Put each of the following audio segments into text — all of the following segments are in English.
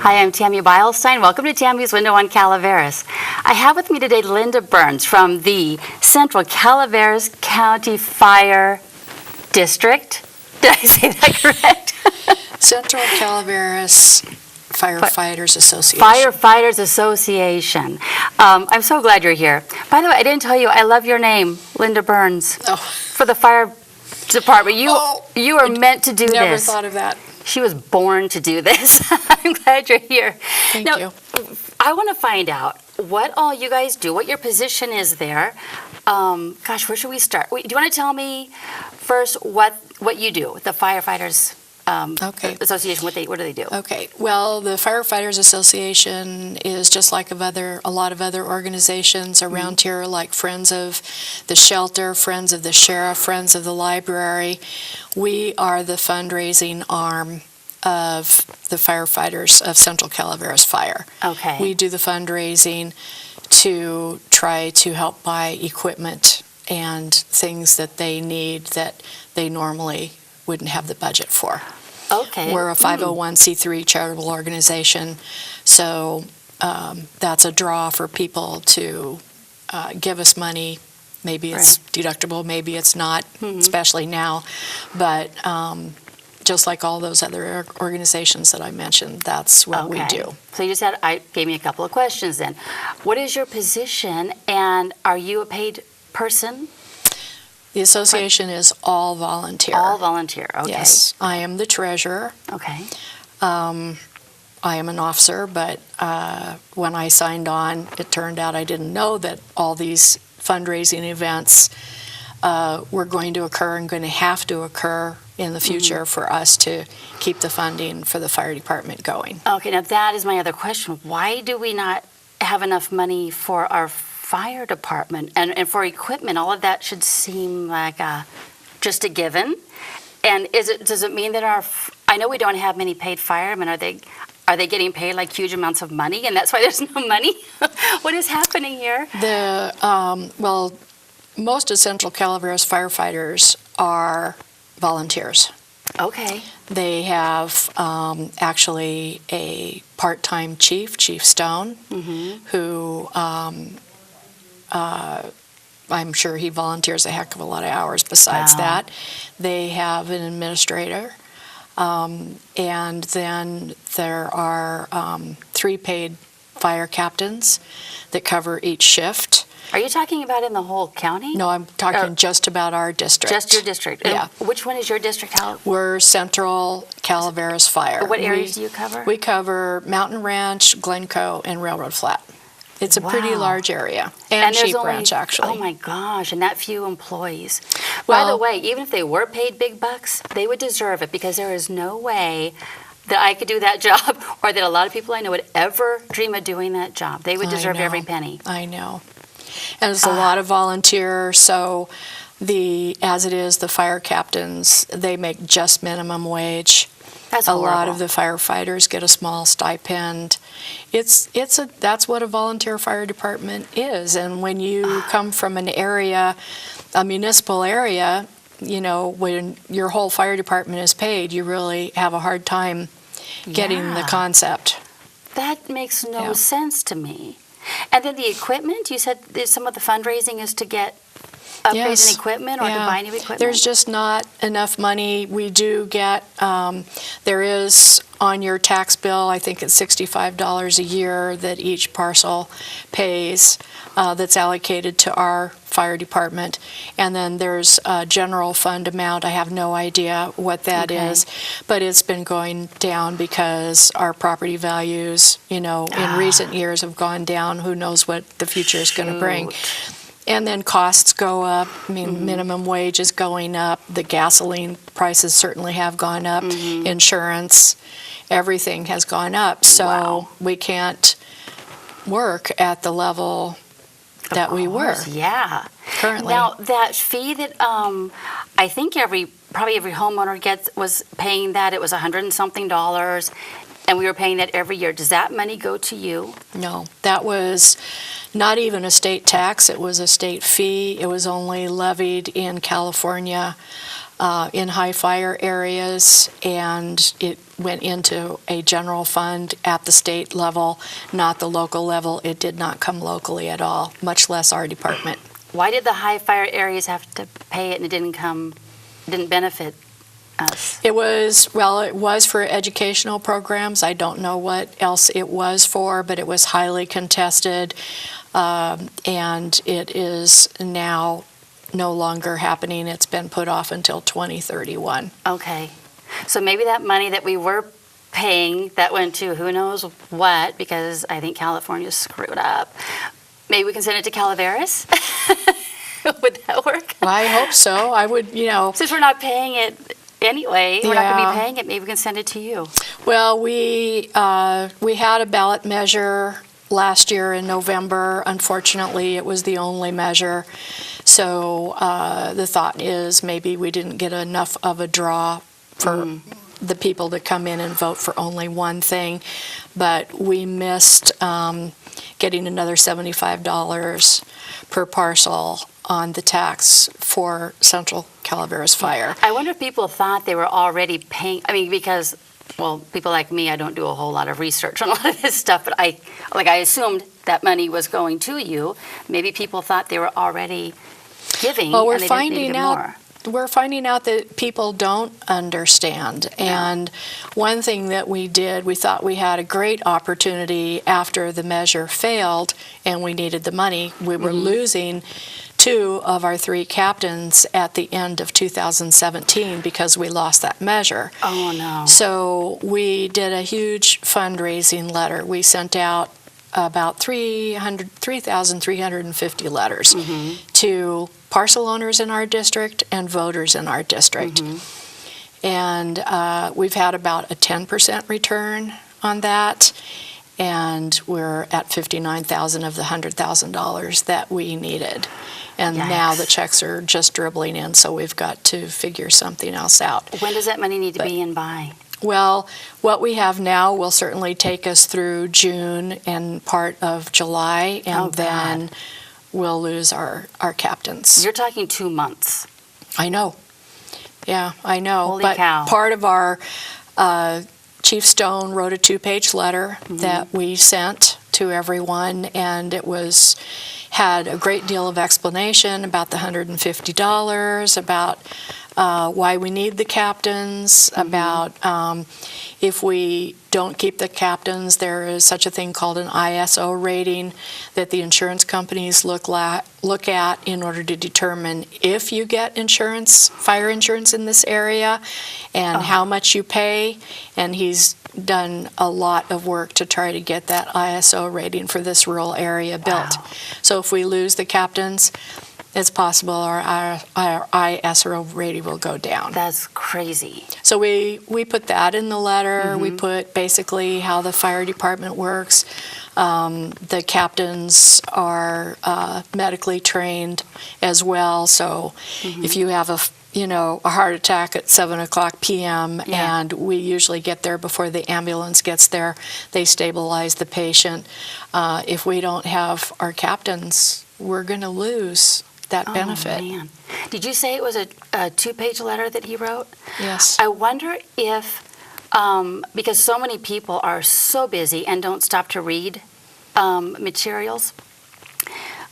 Hi, I'm Tammy Beilstein. Welcome to Tammy's Window on Calaveras. I have with me today Linda Burns from the Central Calaveras County Fire District. Did I say that correct? Central Calaveras Firefighters Association. Firefighters Association. I'm so glad you're here. By the way, I didn't tell you, I love your name, Linda Burns, for the fire department. You are meant to do this. Never thought of that. She was born to do this. I'm glad you're here. Thank you. I want to find out what all you guys do, what your position is there. Gosh, where should we start? Do you want to tell me first what you do, the Firefighters Association? What do they do? Okay. Well, the Firefighters Association is just like a lot of other organizations around here, like Friends of the Shelter, Friends of the Sheriff, Friends of the Library. We are the fundraising arm of the firefighters of Central Calaveras Fire. Okay. We do the fundraising to try to help buy equipment and things that they need that they normally wouldn't have the budget for. Okay. We're a 501c3 charitable organization, so that's a draw for people to give us money. Maybe it's deductible, maybe it's not, especially now. But just like all those other organizations that I mentioned, that's what we do. So you just gave me a couple of questions then. What is your position, and are you a paid person? The association is all volunteer. All volunteer, okay. Yes, I am the treasurer. Okay. I am an officer, but when I signed on, it turned out I didn't know that all these fundraising events were going to occur and going to have to occur in the future for us to keep the funding for the fire department going. Okay, now that is my other question. Why do we not have enough money for our fire department and for equipment? All of that should seem like just a given. And does it mean that I know we don't have many paid firemen. Are they getting paid like huge amounts of money, and that's why there's no money? What is happening here? Well, most of Central Calaveras firefighters are volunteers. Okay. They have actually a part-time chief, Chief Stone, who I'm sure he volunteers a heck of a lot of hours besides that. They have an administrator. And then there are 3 paid fire captains that cover each shift. Are you talking about in the whole county? No, I'm talking just about our district. Just your district? Yeah. And which one is your district? We're Central Calaveras Fire. What areas do you cover? We cover Mountain Ranch, Glencoe, and Railroad Flat. It's a pretty large area. And Sheep Ranch, actually. Oh, my gosh, and that few employees. Well, by the way, even if they were paid big bucks, they would deserve it, because there is no way that I could do that job, or that a lot of people I know would ever dream of doing that job. They would deserve every penny. I know. And there's a lot of volunteers, so as it is, the fire captains, they make just minimum wage. That's horrible. A lot of the firefighters get a small stipend. That's what a volunteer fire department is. And when you come from an area, a municipal area, when your whole fire department is paid, you really have a hard time getting the concept. That makes no sense to me. And then the equipment, you said some of the fundraising is to get upgrades in equipment or to buy new equipment? There's just not enough money. We do get, there is on your tax bill, I think it's $65 a year that each parcel pays that's allocated to our fire department. And then there's a general fund amount. I have no idea what that is, but it's been going down because our property values, in recent years have gone down. Who knows what the future is going to bring. And then costs go up. I mean, minimum wage is going up. The gasoline prices certainly have gone up. Insurance, everything has gone up. So we can't work at the level that we were. Yeah. Currently. Now, that fee that I think probably every homeowner was paying that. It was $100 and something, and we were paying that every year. Does that money go to you? No, that was not even a state tax. It was a state fee. It was only levied in California in high fire areas, and it went into a general fund at the state level, not the local level. It did not come locally at all, much less our department. Why did the high fire areas have to pay it and it didn't benefit us? It was for educational programs. I don't know what else it was for, but it was highly contested, and it is now no longer happening. It's been put off until 2031. Okay. So maybe that money that we were paying that went to who knows what, because I think California screwed up. Maybe we can send it to Calaveras? Would that work? Well, I hope so. I would, Since we're not paying it anyway, we're not going to be paying it, maybe we can send it to you. Well, we had a ballot measure last year in November. Unfortunately, it was the only measure. So the thought is maybe we didn't get enough of a draw for the people to come in and vote for only one thing. But we missed getting another $75 per parcel on the tax for Central Calaveras Fire. I wonder if people thought they were already paying, because, people like me, I don't do a whole lot of research on a lot of this stuff, but I assumed that money was going to you. Maybe people thought they were already giving, well, and they didn't need to give more. We're finding out that people don't understand. And one thing that we did, we thought we had a great opportunity after the measure failed and we needed the money. We were losing 2 of our 3 captains at the end of 2017 because we lost that measure. Oh, no. So we did a huge fundraising letter. We sent out about 3,350 letters to parcel owners in our district and voters in our district. And we've had about a 10% return on that, and we're at $59,000 of the $100,000 that we needed. And now the checks are just dribbling in, so we've got to figure something else out. When does that money need to be in by? Well, what we have now will certainly take us through June and part of July, and then we'll lose our captains. You're talking 2 months. I know. Yeah, I know. Holy but cow. Part of our Chief Stone wrote a 2-page letter that we sent to everyone, and it had a great deal of explanation about the $150, about why we need the captains, about if we don't keep the captains, there is such a thing called an ISO rating that the insurance companies look at in order to determine if you get insurance, fire insurance in this area, and how much you pay. And he's done a lot of work to try to get that ISO rating for this rural area built. So if we lose the captains, it's possible our ISO rating will go down. That's crazy. So we put that in the letter. We put basically how the fire department works. The captains are medically trained as well. So if you have a heart attack at 7:00 p.m. and we usually get there before the ambulance gets there, they stabilize the patient. If we don't have our captains, we're going to lose that benefit. Oh, man. Did you say it was a 2-page letter that he wrote? Yes. I wonder if, because so many people are so busy and don't stop to read materials,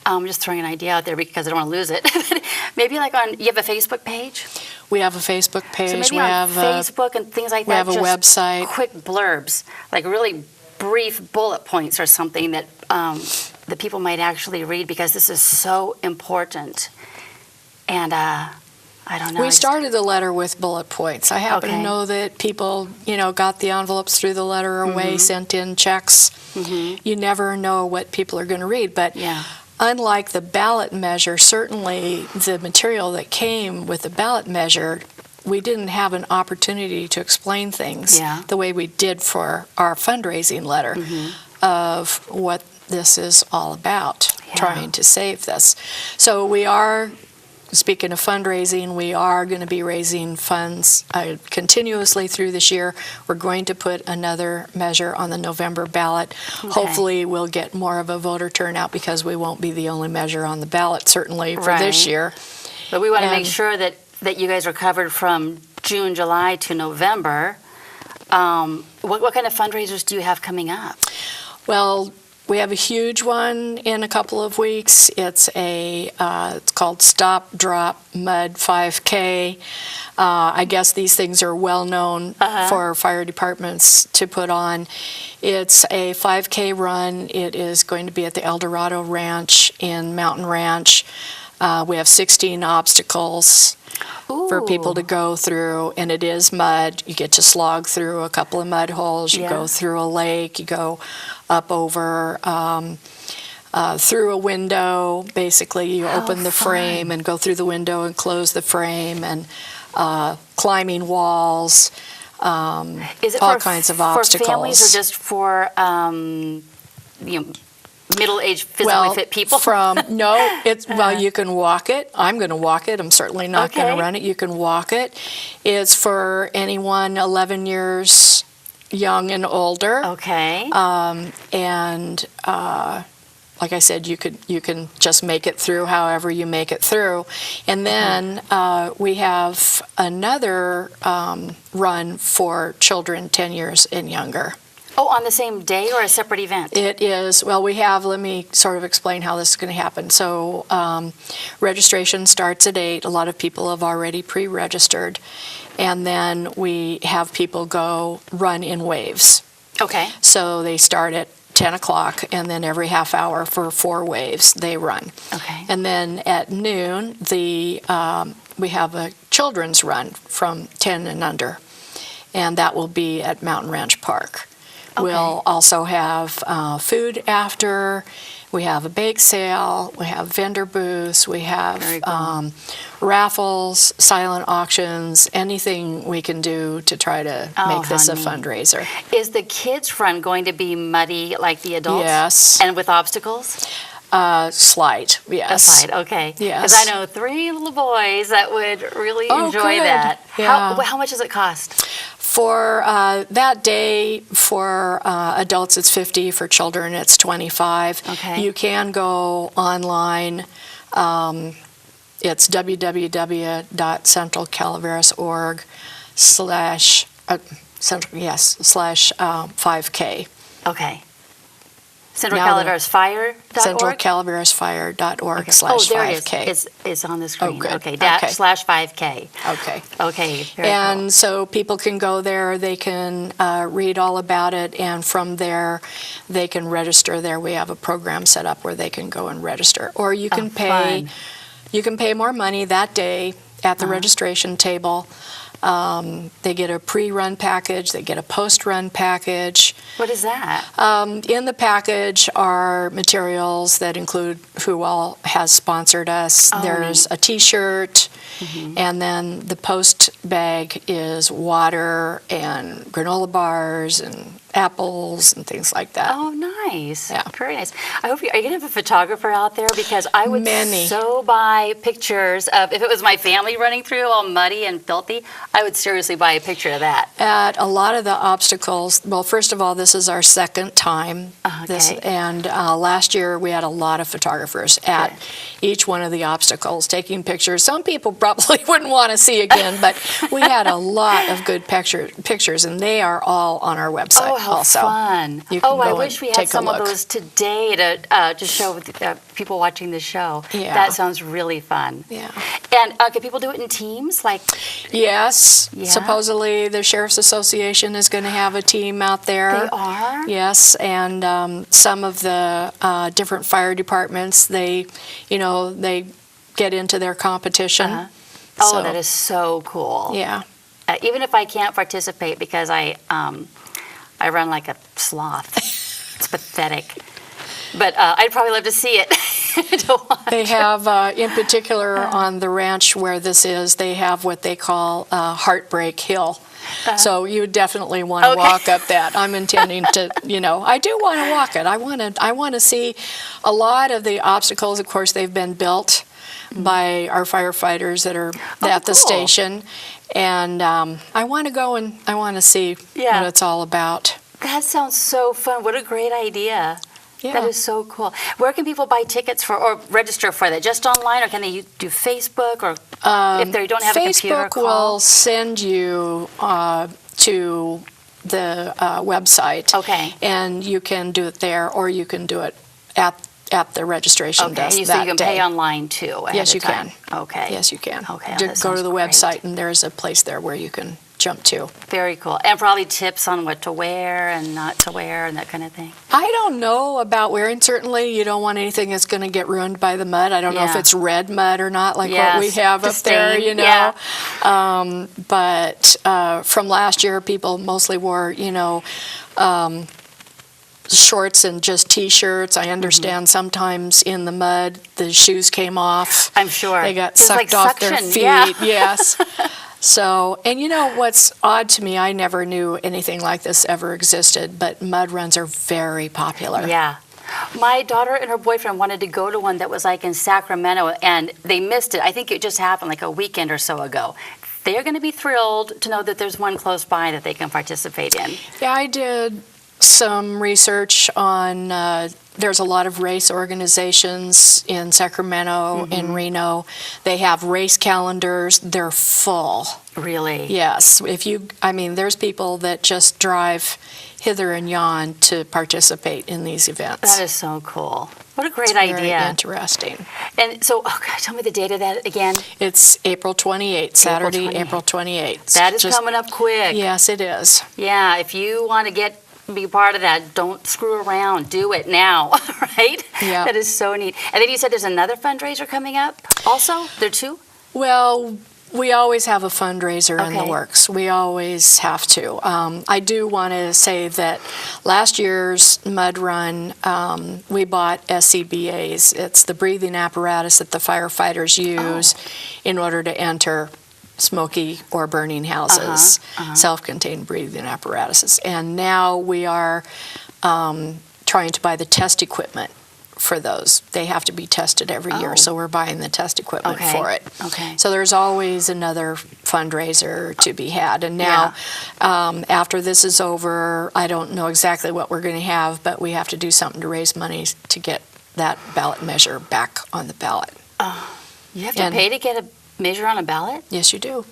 I'm just throwing an idea out there because I don't want to lose it. Maybe you have a Facebook page? We have a Facebook page. So maybe we have Facebook and things like that. We have a website. Quick blurbs, like really brief bullet points or something that the people might actually read, because this is so important. And I don't know. We started the letter with bullet points. I happen to know that people, got the envelopes through the letter away, sent in checks. You never know what people are going to read. But unlike the ballot measure, certainly the material that came with the ballot measure, we didn't have an opportunity to explain things the way we did for our fundraising letter of what this is all about, trying to save this. So we are, speaking of fundraising, we are going to be raising funds continuously through this year. We're going to put another measure on the November ballot. Hopefully we'll get more of a voter turnout, because we won't be the only measure on the ballot, certainly for this year. But we want to make sure that that you guys are covered from June, July to November. What kind of fundraisers do you have coming up? Well, we have a huge one in a couple of weeks. It's called Stop, Drop, Mud 5K. I guess these things are well known for fire departments to put on. It's a 5K run. It is going to be at the El Dorado Ranch in Mountain Ranch. We have 16 obstacles for people to go through, and it is mud. You get to slog through a couple of mud holes. You go through a lake. You go up over through a window. Basically, you open the frame and go through the window and close the frame, and climbing walls. Is it all kinds of obstacles. For families or just for middle-aged, physically fit people? You can walk it. I'm going to walk it. I'm certainly not going to run it. You can walk it. It's for anyone 11 years young and older. Okay. Like I said, you can just make it through however you make it through. And then we have another run for children 10 years and younger. Oh, on the same day or a separate event? It is. Well, let me sort of explain how this is going to happen. So registration starts at 8. A lot of people have already pre-registered. And then we have people go run in waves. Okay. So they start at 10 o'clock, and then every half hour for 4 waves they run. Okay. And then at noon, we have a children's run from 10 and under, and that will be at Mountain Ranch Park. Okay. We'll also have food after. We have a bake sale. We have vendor booths. We have raffles, silent auctions, anything we can do to try to make this a fundraiser. Is the kids' run going to be muddy like the adults? Yes. And with obstacles? Slight, yes. A slide, okay. Yes. Because I know 3 little boys that would really enjoy that. Yeah. How much does it cost? For that day, for adults it's $50, for children it's $25. Okay. You can go online. It's www.centralcalaveras.org /5K. Okay. CentralCalaverasFire.org? CentralCalaverasFire.org /5K. Oh, there it is. It's on the screen. Oh, good. Okay, /5K. Okay. Okay, very cool. So people can go there, they can read all about it, and from there they can register there. We have a program set up where they can go and register. Or you can pay more money that day at the registration table. They get a pre-run package, they get a post-run package. What is that? In the package are materials that include who all has sponsored us. There's a t-shirt, and then the post bag is water and granola bars and apples and things like that. Oh, nice. Yeah. Very nice. Are you going to have a photographer out there? Because I would so buy pictures of, if it was my family running through all muddy and filthy, I would seriously buy a picture of that. At a lot of the obstacles, well, first of all, this is our second time. And last year we had a lot of photographers at each one of the obstacles taking pictures. Some people probably wouldn't want to see again, but we had a lot of good pictures, and they are all on our website. Oh, how fun. I wish we had some of those today to show people watching the show. Yeah. That sounds really fun. Yeah. And can people do it in teams? Yes. Yeah. Supposedly the Sheriff's Association is going to have a team out there. They are? Yes, and some of the different fire departments, they get into their competition. Oh, that is so cool. Yeah. Even if I can't participate because I run like a sloth. It's pathetic. But I'd probably love to see it. They have, in particular on the ranch where this is, they have what they call Heartbreak Hill. So you definitely want to walk up that. I'm intending to, I do want to walk it. I want to see a lot of the obstacles. Of course, they've been built by our firefighters that are at the station. And I want to go and I want to see what it's all about. That sounds so fun. What a great idea. Yeah. That is so cool. Where can people buy tickets for or register for that? Just online, or can they do Facebook, or if they don't have a computer? Facebook will send you to the website. Okay. And you can do it there, or you can do it at the registration desk so that you can day. pay online too. Ahead Yes, of you time. can. Okay. Yes, you can. Okay. Just go to the website, and there's a place there where you can jump to. Very cool. And probably tips on what to wear and not to wear and that kind of thing. I don't know about wearing. Certainly, you don't want anything that's going to get ruined by the mud. I don't know if it's red mud or not, like what we have up there, stain. you know. Yeah. But from last year, people mostly wore, shorts and just T-shirts. I understand sometimes in the mud, the shoes came off. I'm sure. They got It's sucked like off suction, their feet. yeah. Yes. So, and what's odd to me, I never knew anything like this ever existed, but mud runs are very popular. Yeah. My daughter and her boyfriend wanted to go to one that was like in Sacramento, and they missed it. I think it just happened like a weekend or so ago. They're going to be thrilled to know that there's one close by that they can participate in. Yeah, I did some research on, there's a lot of race organizations in Sacramento, in Reno. They have race calendars. They're full. Really? Yes. There's people that just drive hither and yon to participate in these events. That is so cool. What a great It's idea. Very interesting. And so, tell me the date of that again. It's April 28th, Saturday, April 28th. That is coming up quick. Yes, it is. Yeah, if you want to be part of that, don't screw around. Do it now, right? Yeah. That is so neat. And then you said there's another fundraiser coming up also? There are two? Well, we always have a fundraiser in the Okay. works. We always have to. I do want to say that last year's mud run, we bought SCBAs. It's the breathing apparatus that the firefighters use in order to enter smoky or burning houses, self-contained breathing apparatuses. And now we are trying to buy the test equipment for those. They have to be tested every year, so we're buying the test equipment for it. Okay. So there's always another fundraiser to be had. And now, after this is over, I don't know exactly what we're going to have, but we have to do something to raise money to get that ballot measure back on the ballot. You have to pay to get a measure on a ballot? Yes, you do.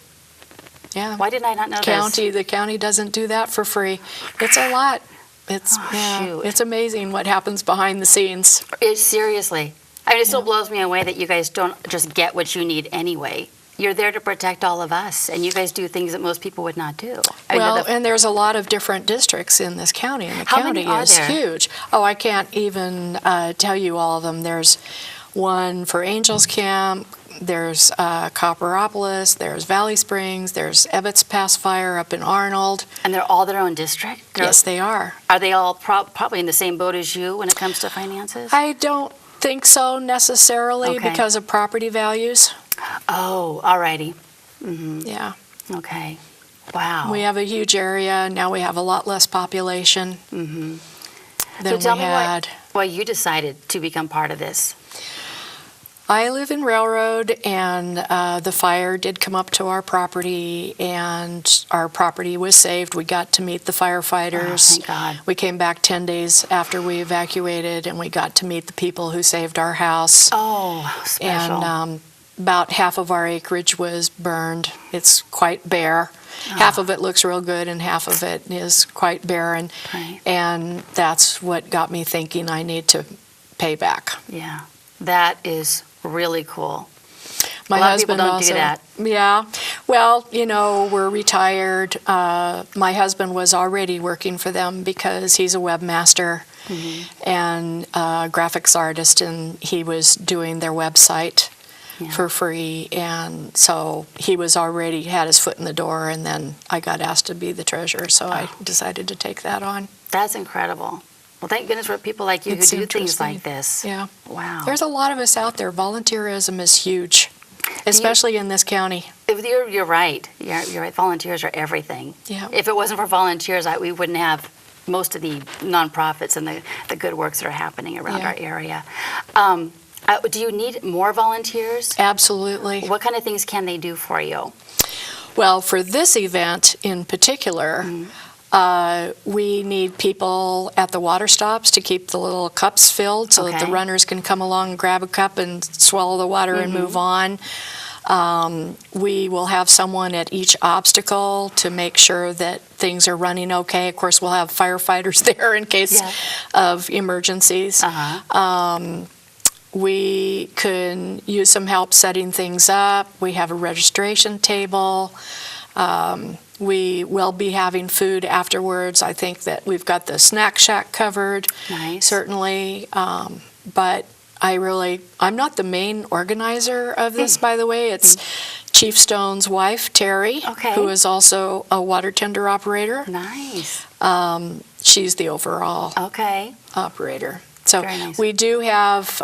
Yeah. Why didn't I not know this? The county doesn't do that for free. It's a lot. Shoot. It's amazing what happens behind the scenes. Seriously. It still blows me away that you guys don't just get what you need anyway. You're there to protect all of us, and you guys do things that most people would not do. And there's a lot of different districts in this county, and the county is huge. Oh, I can't even tell you all of them. There's one for Angels Camp, there's Copperopolis, there's Valley Springs, there's Ebbets Pass Fire up in Arnold. And they're all their own district? Yes, they are. Are they all probably in the same boat as you when it comes to finances? I don't think so necessarily Okay. because of property values. Oh, alrighty. Yeah. Okay. Wow. We have a huge area. Now we have a lot less population than So tell we me had. why you decided to become part of this. I live in Railroad, and the fire did come up to our property, and our property was saved. We got to meet the firefighters. Oh, thank God. We came back 10 days after we evacuated, and we got to meet the people who saved our house. Oh, how special. And about half of our acreage was burned. It's quite bare. Half of it looks real good, and half of it is quite barren. Right. And that's what got me thinking I need to pay back. Yeah. That is really cool. My A lot of husband people don't also, do that. Yeah. Well, we're retired. My husband was already working for them because he's a webmaster and a graphics artist, and he was doing their website for free. And so he was already had his foot in the door, and then I got asked to be the treasurer, so I decided to take that on. That's incredible. Well, thank goodness for people like you It's who do things interesting. like this. Yeah. Wow. There's a lot of us out there. Volunteerism is huge, especially in this county. You're right. You're right. Volunteers are everything. Yeah. If it wasn't for volunteers, we wouldn't have most of the nonprofits and the good works that are happening around our area. Do you need more volunteers? Absolutely. What kind of things can they do for you? Well, for this event in particular, We need people at the water stops to keep the little cups filled so that the Okay. runners can come along and grab a cup and swallow the water and move on. We will have someone at each obstacle to make sure that things are running okay. Of course, we'll have firefighters there in case Yeah. of emergencies. Uh-huh. We can use some help setting things up. We have a registration table. We will be having food afterwards. I think that we've got the snack shack covered, Nice. certainly. But I'm not the main organizer of this, by the way. It's Chief Stone's wife, Terry, Okay. who is also a water tender operator. Nice. She's the overall Okay. operator. So Very nice. we do have,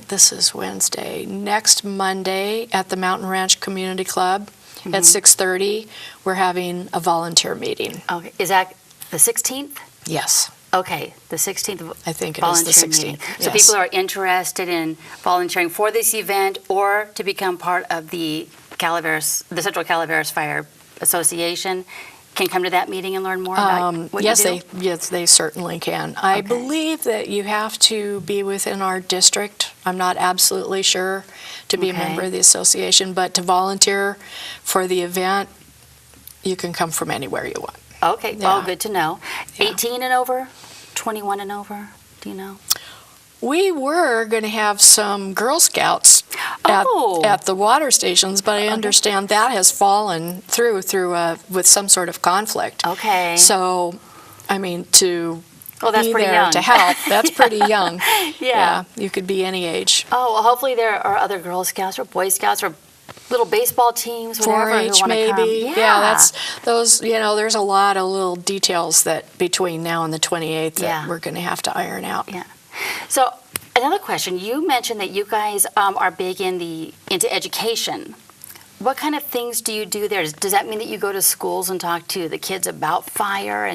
this is Wednesday, next Monday at the Mountain Ranch Community Club at 6:30, we're having a volunteer meeting. Okay. Is that the 16th? Yes, Okay, the 16th. I think it is the volunteer 16th. meeting. So yes. people are interested in volunteering for this event or to become part of the Central Calaveras Fire Association can come to that meeting and learn more about what Yes, you do? they certainly can. I Okay. believe that you have to be within our district. I'm not absolutely sure to be a Okay. member of the association, but to volunteer for the event, you can come from anywhere you want. Okay, Yeah. oh, good to know. Yeah. 18 and over? 21 and over? Do you know? We were going to have some Girl Scouts Oh. at the water stations, but I understand that has fallen through with some sort of conflict. Okay. So, I mean, to Oh, that's be pretty there young. to help, that's pretty young. Yeah. You could be any age. Oh, well, hopefully there are other Girl Scouts or Boy Scouts or little baseball teams, whatever, who 4-H want to come. maybe. Yeah, that's those. There's a lot of little details that between now and the 28th that Yeah. we're going to have to iron out. Yeah. So another question, you mentioned that you guys are big into education. What kind of things do you do there? Does that mean that you go to schools and talk to the kids about fire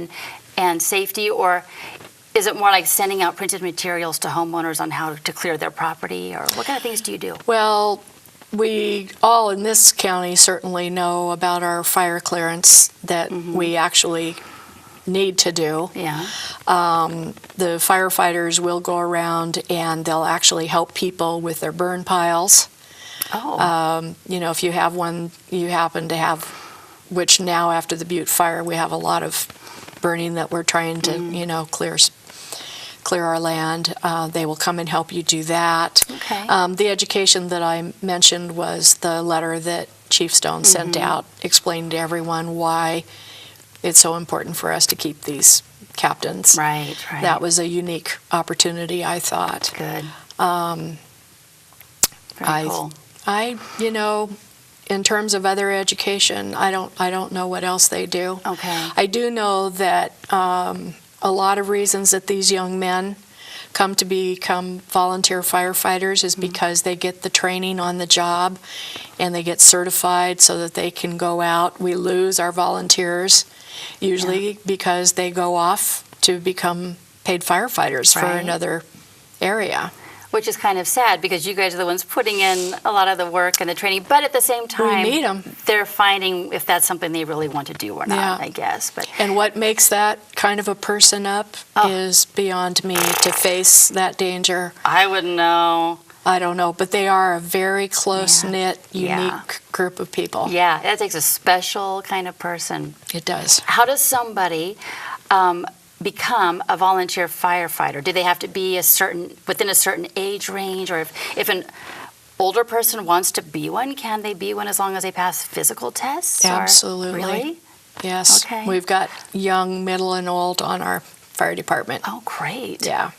and safety, or is it more like sending out printed materials to homeowners on how to clear their property, or what kind of things do you do? Well, we all in this county certainly know about our fire clearance that we actually need to do. Yeah. The firefighters will go around and they'll actually help people with their burn piles. Oh. If you have one you happen to have, which now after the Butte fire, we have a lot of burning that we're trying to, clear our land. They will come and help you do that. Okay. The education that I mentioned was the letter that Chief Stone sent out, explaining to everyone why it's so important for us to keep these captains. Right. That was a unique opportunity, I thought. Good. I- Very cool. In terms of other education, I don't know what else they do. Okay. I do know that a lot of reasons that these young men come to become volunteer firefighters is because they get the training on the job and they get certified so that they can go out. We lose our volunteers usually because they go off to become paid firefighters for Right. another area. Which is kind of sad because you guys are the ones putting in a lot of the work and the training, but at the same time, need 'em. they're finding if that's something they really want to do or not, Yeah. I guess. But And what makes that kind of a person up is beyond me to face that danger. I wouldn't know. I don't know, but they are a very close-knit, Yeah. unique group of people. Yeah, that takes a special kind of person. It does. How does somebody become a volunteer firefighter? Do they have to be within a certain age range, or if an older person wants to be one, can they be one as long as they pass physical tests? Or- Absolutely. Really? Yes. Okay. We've got young, middle, and old on our fire department. Oh, great. Yeah.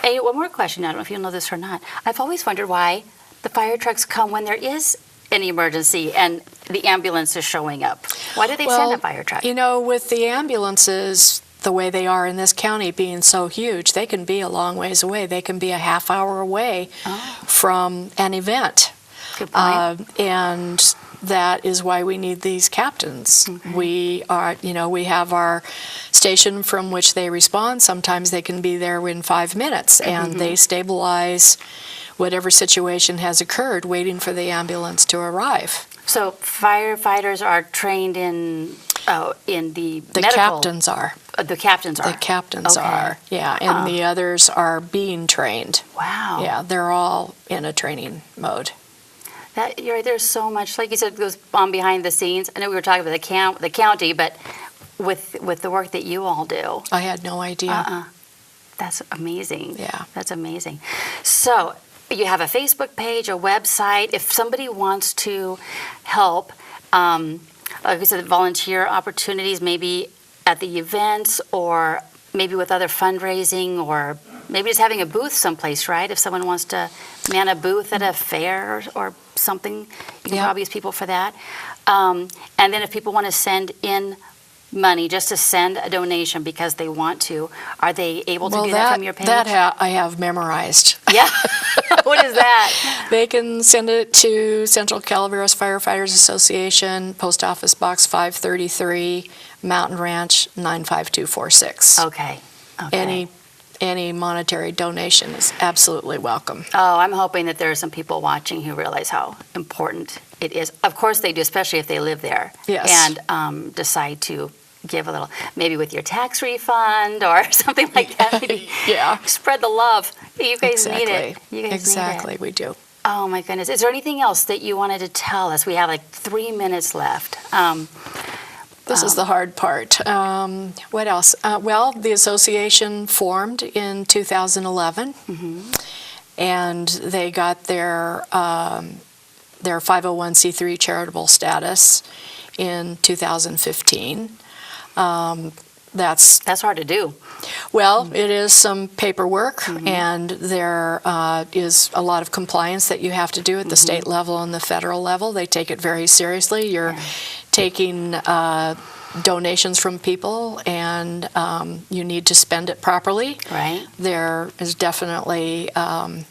Hey, one more question. I don't know if you know this or not. I've always wondered why the fire trucks come when there is an emergency and the ambulance is showing up. Why do they send a fire truck? With the ambulances, the way they are in this county being so huge, they can be a long ways away. They can be a half hour away from an event. Good point. And that is why we need these captains. We have our station from which they respond. Sometimes they can be there in 5 minutes and they stabilize whatever situation has occurred, waiting for the ambulance to arrive. So firefighters are trained in in the The medical. captains are. The captains are. The captains Okay. are, yeah, and the others are being trained. Wow. Yeah, they're all in a training mode. You're right, there's so much, like you said, goes on behind the scenes. I know we were talking about the county, but with the work that you all do, I had no idea. that's amazing. Yeah. That's amazing. So you have a Facebook page, a website. If somebody wants to help, like I said, volunteer opportunities, maybe at the events or maybe with other fundraising or maybe just having a booth someplace, right? If someone wants to man a booth at a fair or something, you can Yeah. probably use people for that. And then if people want to send in money, just to send a donation because they want to, are they able to Well, do that from your page? I have memorized. Yeah. What is that? They can send it to Central Calaveras Firefighters Association, Post Office Box 533, Mountain Ranch 95246. Okay. Any monetary donation is absolutely welcome. Oh, I'm hoping that there are some people watching who realize how important it is. Of course they do, especially if they live there. Yes. And decide to give a little, maybe with your tax refund or something like that. Maybe Yeah. spread the love. You guys Exactly. need it. You guys Exactly, need it. we do. Oh my goodness. Is there anything else that you wanted to tell us? We have like 3 minutes left. This is the hard part. What else? Well, the association formed in 2011, and they got their 501c3 charitable status in 2015. That's hard to do. Well, it is some paperwork, and there is a lot of compliance that you have to do at the state level and the federal level. They take it very seriously. You're taking donations from people, and you need to spend it properly. Right. There is definitely a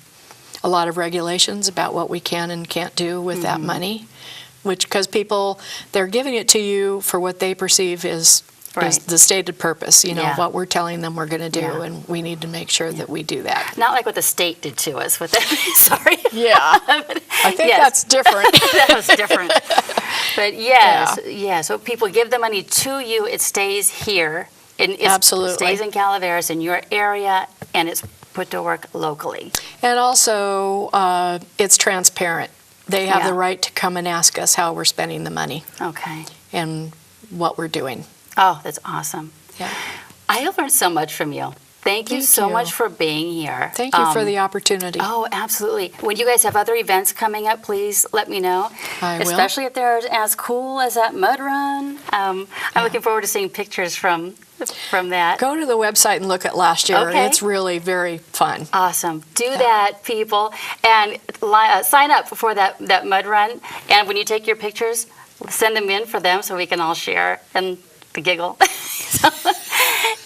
lot of regulations about what we can and can't do with that money, because people, they're giving it to you for what they perceive is Right. the stated purpose, Yeah. what we're telling them we're going to do, Yeah. and we need to make sure that we do that. Not like what the state did to us with it. Sorry. Yeah, I think Yes. that's different. That was different. But yes, so people give the money to you, it stays here. It Absolutely. stays in Calaveras, in your area, and it's put to work locally. And also, it's transparent. They have Yeah. the right to come and ask us how we're spending the money Okay. and what we're doing. Oh, that's awesome. Yeah. I have learned so much from you. Thank you Thank so you. much for being here. Thank you for the opportunity. Oh, absolutely. When you guys have other events coming up, please let me know. I will. Especially if they're as cool as that mud run. I'm looking forward to seeing pictures from that. Go to the website and look at last year. Okay. It's really very fun. Awesome. Do that, people. And sign up for that mud run. And when you take your pictures, send them in for them so we can all share and the giggle.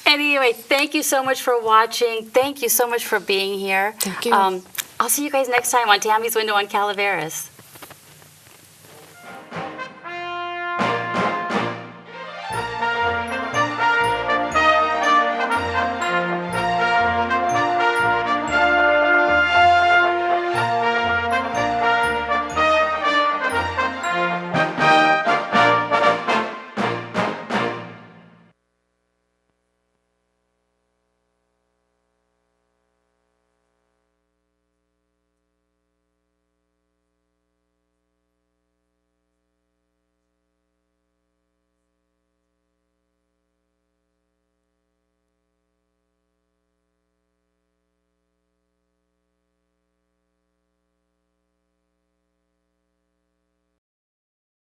Anyway, thank you so much for watching. Thank you so much for being here. Thank you. I'll see you guys next time on Tammy's Window on Calaveras.